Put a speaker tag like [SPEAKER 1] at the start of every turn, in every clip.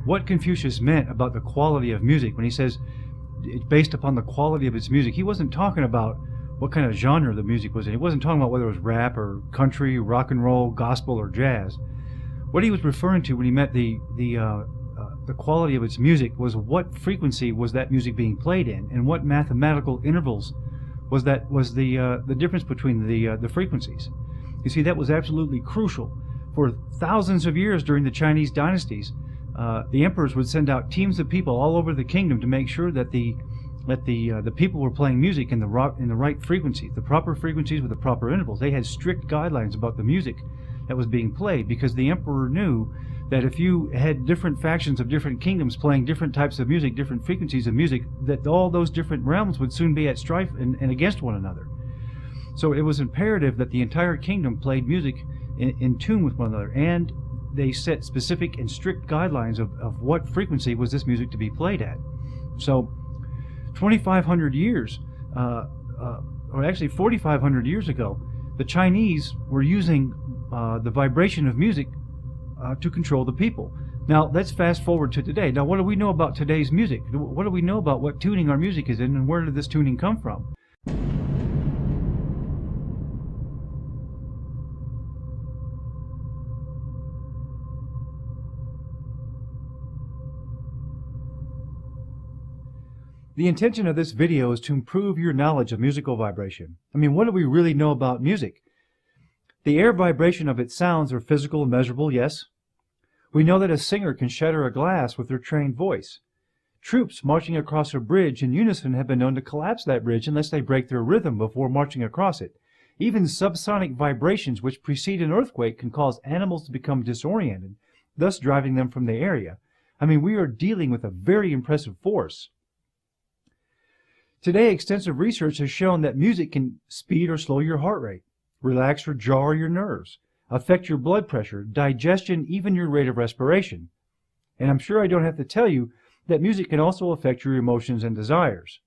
[SPEAKER 1] what Confucius meant about the quality of music when he says it's based upon the quality of its music. He wasn't talking about what kind of genre the music was in. He wasn't talking about whether it was rap or country, rock and roll, gospel, or jazz. What he was referring to when he meant the quality of its music was what frequency was that music being played in, and what mathematical intervals was the difference between the frequencies. You see, that was absolutely crucial. For thousands of years during the Chinese dynasties, the emperors would send out teams of people all over the kingdom to make sure that the people were playing music in the right frequencies, the proper frequencies with the proper intervals. They had strict guidelines about the music that was being played, because the emperor knew that if you had different factions of different kingdoms playing different types of music, different frequencies of music, that all those different realms would soon be at strife and against one another. So it was imperative that the entire kingdom played music in tune with one another, and they set specific and strict guidelines of what frequency was this music to be played at. So 2,500 years, or actually 4,500 years ago, the Chinese were using the vibration of music to control the people. Now let's fast forward to today. Now, what do we know about today's music? What do we know about what tuning our music is in, and where did this tuning come from? The intention of this video is to improve your knowledge of musical vibration. I mean, what do we really know about music? The air vibration of its sounds are physical and measurable, yes. We know that a singer can shatter a glass with their trained voice. Troops marching across a bridge in unison have been known to collapse that bridge unless they break their rhythm before marching across it. Even subsonic vibrations which precede an earthquake can cause animals to become disoriented, thus driving them from the area. I mean, we are dealing with a very impressive force. Today, extensive research has shown that music can speed or slow your heart rate, relax or jar your nerves, affect your blood pressure, digestion, even your rate of respiration. And I'm sure I don't have to tell you that music can also affect your emotions and desires.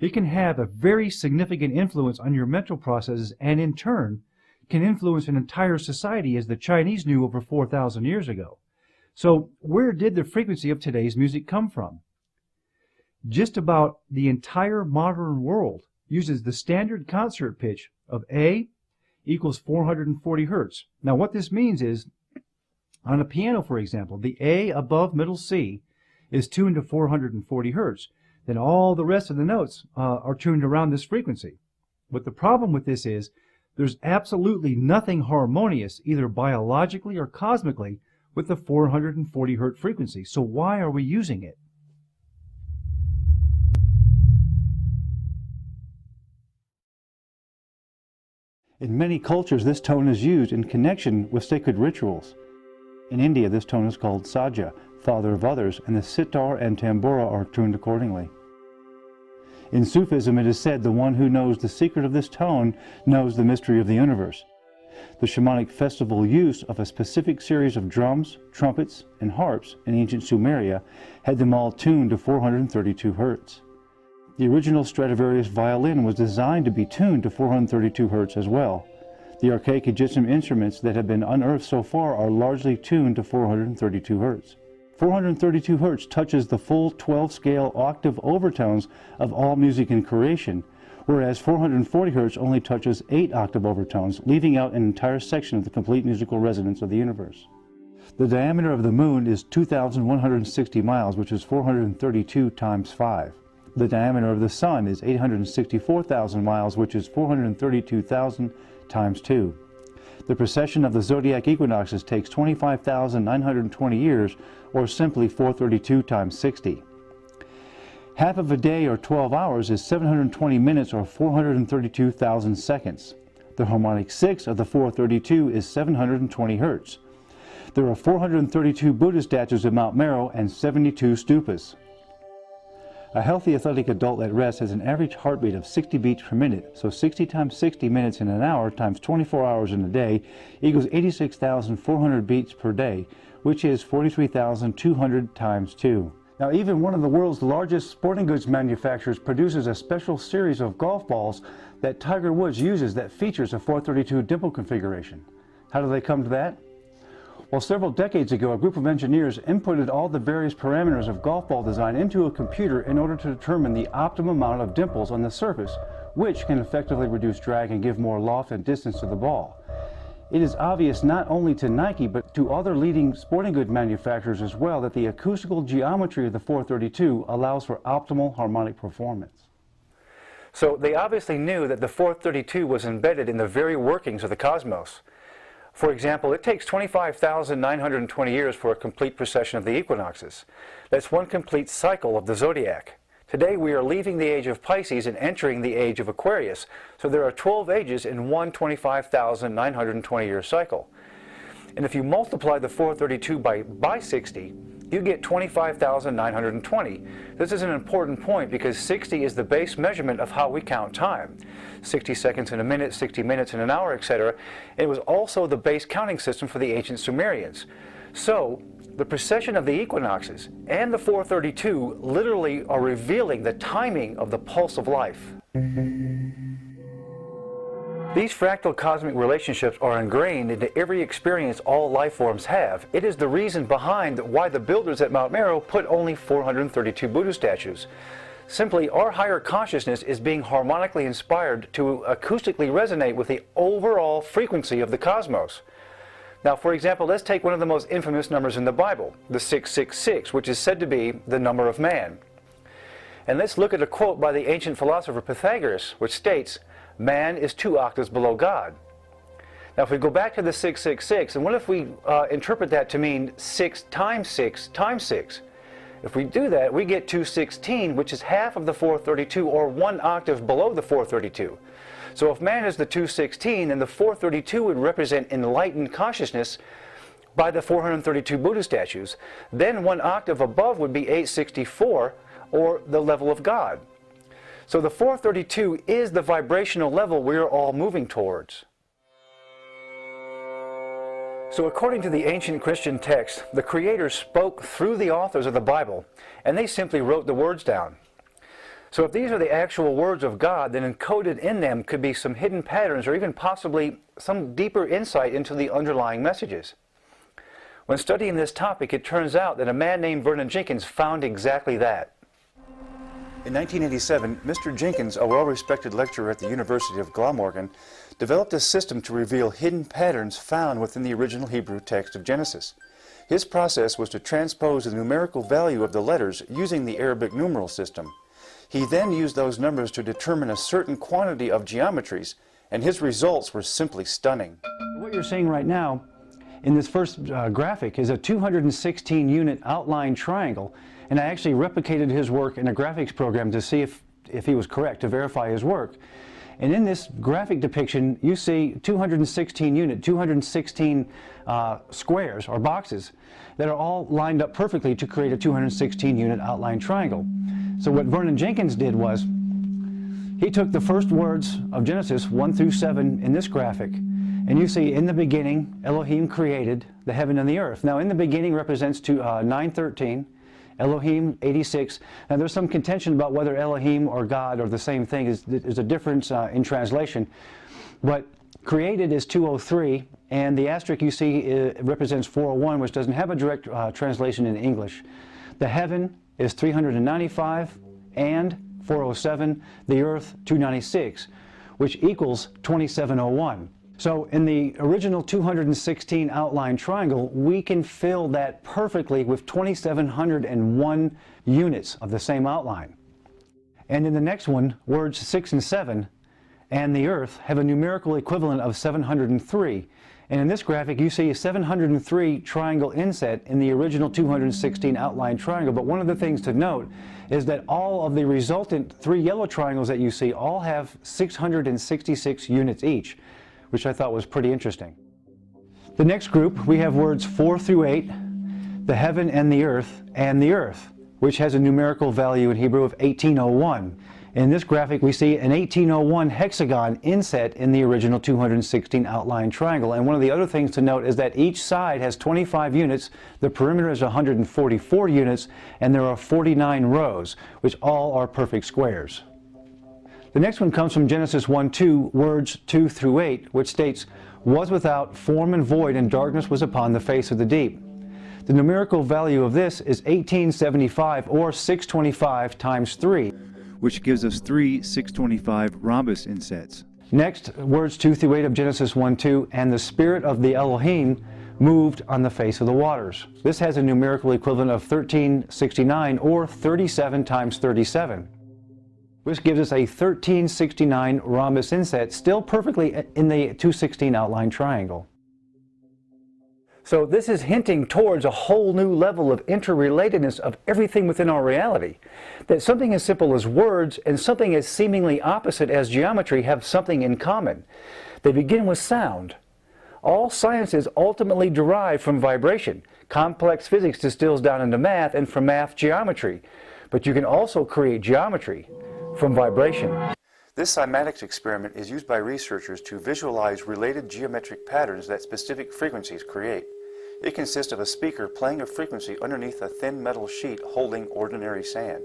[SPEAKER 1] It can have a very significant influence on your mental processes, and in turn can influence an entire society, as the Chinese knew over 4,000 years ago. So where did the frequency of today's music come from? Just about the entire modern world uses the standard concert pitch of A equals 440 hertz. Now what this means is, on a piano, for example, the A above middle C is tuned to 440 hertz. Then all the rest of the notes are tuned around this frequency. But the problem with this is there's absolutely nothing harmonious, either biologically or cosmically, with the 440 hertz frequency. So why are we using it? In many cultures, this tone is used in connection with sacred rituals. In India, this tone is called Saja, father of others, and the sitar and tambura are tuned accordingly. In Sufism, it is said the one who knows the secret of this tone knows the mystery of the universe. The shamanic festival use of a specific series of drums, trumpets, and harps in ancient Sumeria had them all tuned to 432 hertz. The original Stradivarius violin was designed to be tuned to 432 hertz as well. The archaic Egyptian instruments that have been unearthed so far are largely tuned to 432 hertz. 432 hertz touches the full 12-scale octave overtones of all music in creation, whereas 440 hertz only touches 8 octave overtones, leaving out an entire section of the complete musical resonance of the universe. The diameter of the moon is 2,160 miles, which is 432 times 5. The diameter of the sun is 864,000 miles, which is 432,000 times 2. The precession of the zodiac equinoxes takes 25,920 years, or simply 432 times 60. Half of a day, or 12 hours, is 720 minutes, or 432,000 seconds. The harmonic 6 of the 432 is 720 hertz. There are 432 Buddhist statues at Mount Meru and 72 stupas. A healthy athletic adult at rest has an average heartbeat of 60 beats per minute, so 60 times 60 minutes in an hour times 24 hours in a day equals 86,400 beats per day, which is 43,200 times 2. Now, even one of the world's largest sporting goods manufacturers produces a special series of golf balls that Tiger Woods uses that features a 432 dimple configuration. How do they come to that? Well, several decades ago, a group of engineers inputted all the various parameters of golf ball design into a computer in order to determine the optimum amount of dimples on the surface, which can effectively reduce drag and give more loft and distance to the ball. It is obvious not only to Nike, but to other leading sporting goods manufacturers as well, that the acoustical geometry of the 432 allows for optimal harmonic performance. So they obviously knew that the 432 was embedded in the very workings of the cosmos. For example, it takes 25,920 years for a complete precession of the equinoxes. That's one complete cycle of the zodiac. Today we are leaving the age of Pisces and entering the age of Aquarius, so there are 12 ages in one 25,920 year cycle. And if you multiply the 432 by 60, you get 25,920. This is an important point because 60 is the base measurement of how we count time. 60 seconds in a minute, 60 minutes in an hour, etc. It was also the base counting system for the ancient Sumerians. So, the precession of the equinoxes and the 432 literally are revealing the timing of the pulse of life. These fractal cosmic relationships are ingrained into every experience all life forms have. It is the reason behind why the builders at Mount Meru put only 432 Buddha statues. Simply, our higher consciousness is being harmonically inspired to acoustically resonate with the overall frequency of the cosmos. Now, for example, let's take one of the most infamous numbers in the Bible, the 666, which is said to be the number of man. And let's look at a quote by the ancient philosopher Pythagoras, which states, "Man is 2 octaves below God." Now, if we go back to the 666, and what if we interpret that to mean 6 times 6 times 6? If we do that, we get 216, which is half of the 432, or 1 octave below the 432. So if man is the 216, then the 432 would represent enlightened consciousness by the 432 Buddha statues. Then 1 octave above would be 864, or the level of God. So the 432 is the vibrational level we are all moving towards. So according to the ancient Christian text, the Creator spoke through the authors of the Bible, and they simply wrote the words down. So if these are the actual words of God, then encoded in them could be some hidden patterns or even possibly some deeper insight into the underlying messages. When studying this topic, it turns out that a man named Vernon Jenkins found exactly that. In 1987, Mr. Jenkins, a well-respected lecturer at the University of Glamorgan, developed a system to reveal hidden patterns found within the original Hebrew text of Genesis. His process was to transpose the numerical value of the letters using the Arabic numeral system. He then used those numbers to determine a certain quantity of geometries, and his results were simply stunning. What you're seeing right now in this first graphic is a 216 unit outline triangle, and I actually replicated his work in a graphics program to see if he was correct, to verify his work. And in this graphic depiction, you see 216 squares or boxes that are all lined up perfectly to create a 216 unit outline triangle. So what Vernon Jenkins did was, he took the first words of Genesis 1 through 7 in this graphic, and you see, in the beginning, Elohim created the heaven and the earth. Now, in the beginning represents 913, Elohim 86. Now, there's some contention about whether Elohim or God are the same thing. There's a difference in translation. But created is 203, and the asterisk you see represents 401, which doesn't have a direct translation in English. The heaven is 395, and 407, the earth 296, which equals 2701. So in the original 216 outline triangle, we can fill that perfectly with 2701 units of the same outline. And in the next one, words 6 and 7 and the earth have a numerical equivalent of 703. And in this graphic, you see a 703 triangle inset in the original 216 outline triangle. But one of the things to note is that all of the resultant 3 yellow triangles that you see all have 666 units each, which I thought was pretty interesting. The next group, we have words 4 through 8, the heaven and the earth, which has a numerical value in Hebrew of 1801. In this graphic, we see an 1801 hexagon inset in the original 216 outline triangle. And one of the other things to note is that each side has 25 units, the perimeter is 144 units, and there are 49 rows, which all are perfect squares. The next one comes from Genesis 1:2, words 2 through 8, which states, "Was without form and void, and darkness was upon the face of the deep." The numerical value of this is 1875, or 625 times 3, which gives us 3 625 rhombus insets. Next, words 2 through 8 of Genesis 1:2, "And the Spirit of the Elohim moved on the face of the waters." This has a numerical equivalent of 1369, or 37 times 37. Which gives us a 1369 rhombus inset, still perfectly in the 216 outline triangle. So this is hinting towards a whole new level of interrelatedness of everything within our reality. That something as simple as words and something as seemingly opposite as geometry have something in common. They begin with sound. All sciences ultimately derive from vibration. Complex physics distills down into math, and from math, geometry. But you can also create geometry from vibration. This cymatics experiment is used by researchers to visualize related geometric patterns that specific frequencies create. It consists of a speaker playing a frequency underneath a thin metal sheet holding ordinary sand.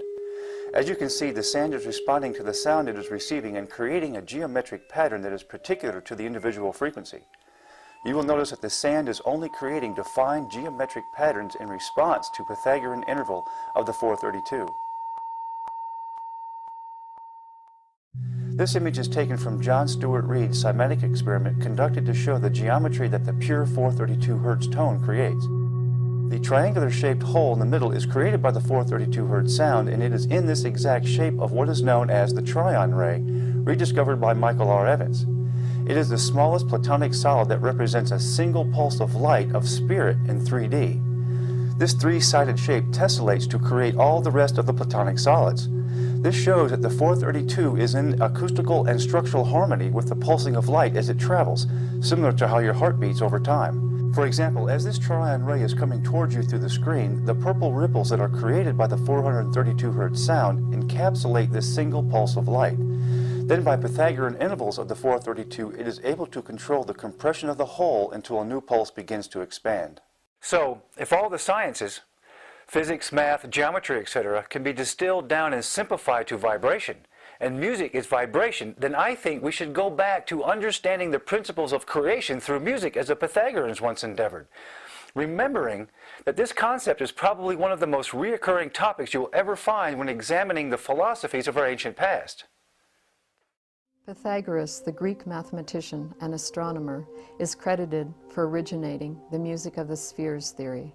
[SPEAKER 1] As you can see, the sand is responding to the sound it is receiving and creating a geometric pattern that is particular to the individual frequency. You will notice that the sand is only creating defined geometric patterns in response to Pythagorean interval of the 432. This image is taken from John Stuart Reid's cymatic experiment conducted to show the geometry that the pure 432 Hz tone creates. The triangular-shaped hole in the middle is created by the 432 Hz sound, and it is in this exact shape of what is known as the Tryon ray, rediscovered by Michael R. Evans. It is the smallest platonic solid that represents a single pulse of light of spirit in 3D. This three-sided shape tessellates to create all the rest of the platonic solids. This shows that the 432 is in acoustical and structural harmony with the pulsing of light as it travels, similar to how your heart beats over time. For example, as this Tryon ray is coming towards you through the screen, the purple ripples that are created by the 432 Hz sound encapsulate this single pulse of light. Then by Pythagorean intervals of the 432, it is able to control the compression of the whole until a new pulse begins to expand. So, if all the sciences, physics, math, geometry, etc., can be distilled down and simplified to vibration, and music is vibration, then I think we should go back to understanding the principles of creation through music as the Pythagoreans once endeavored, remembering that this concept is probably one of the most reoccurring topics you'll ever find when examining the philosophies of our ancient past.
[SPEAKER 2] Pythagoras, the Greek mathematician and astronomer, is credited for originating the music of the spheres theory.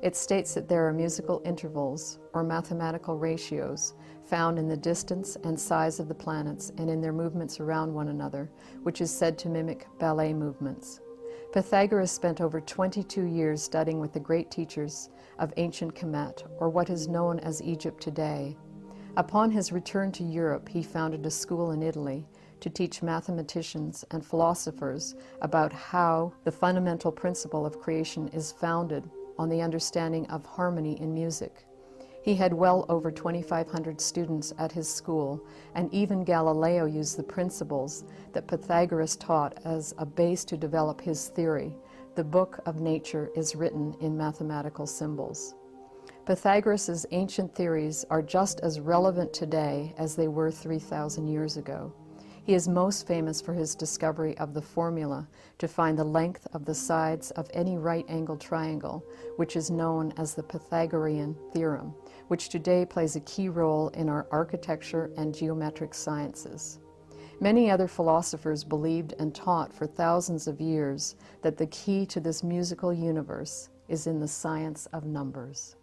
[SPEAKER 2] It states that there are musical intervals, or mathematical ratios, found in the distance and size of the planets and in their movements around one another, which is said to mimic ballet movements. Pythagoras spent over 22 years studying with the great teachers of ancient Kemet, or what is known as Egypt today. Upon his return to Europe, he founded a school in Italy to teach mathematicians and philosophers about how the fundamental principle of creation is founded on the understanding of harmony in music. He had well over 2,500 students at his school, and even Galileo used the principles that Pythagoras taught as a base to develop his theory. The book of nature is written in mathematical symbols. Pythagoras' ancient theories are just as relevant today as they were 3,000 years ago. He is most famous for his discovery of the formula to find the length of the sides of any right-angled triangle, which is known as the Pythagorean theorem, which today plays a key role in our architecture and geometric sciences. Many other philosophers believed and taught for thousands of years that the key to this musical universe is in the science of numbers.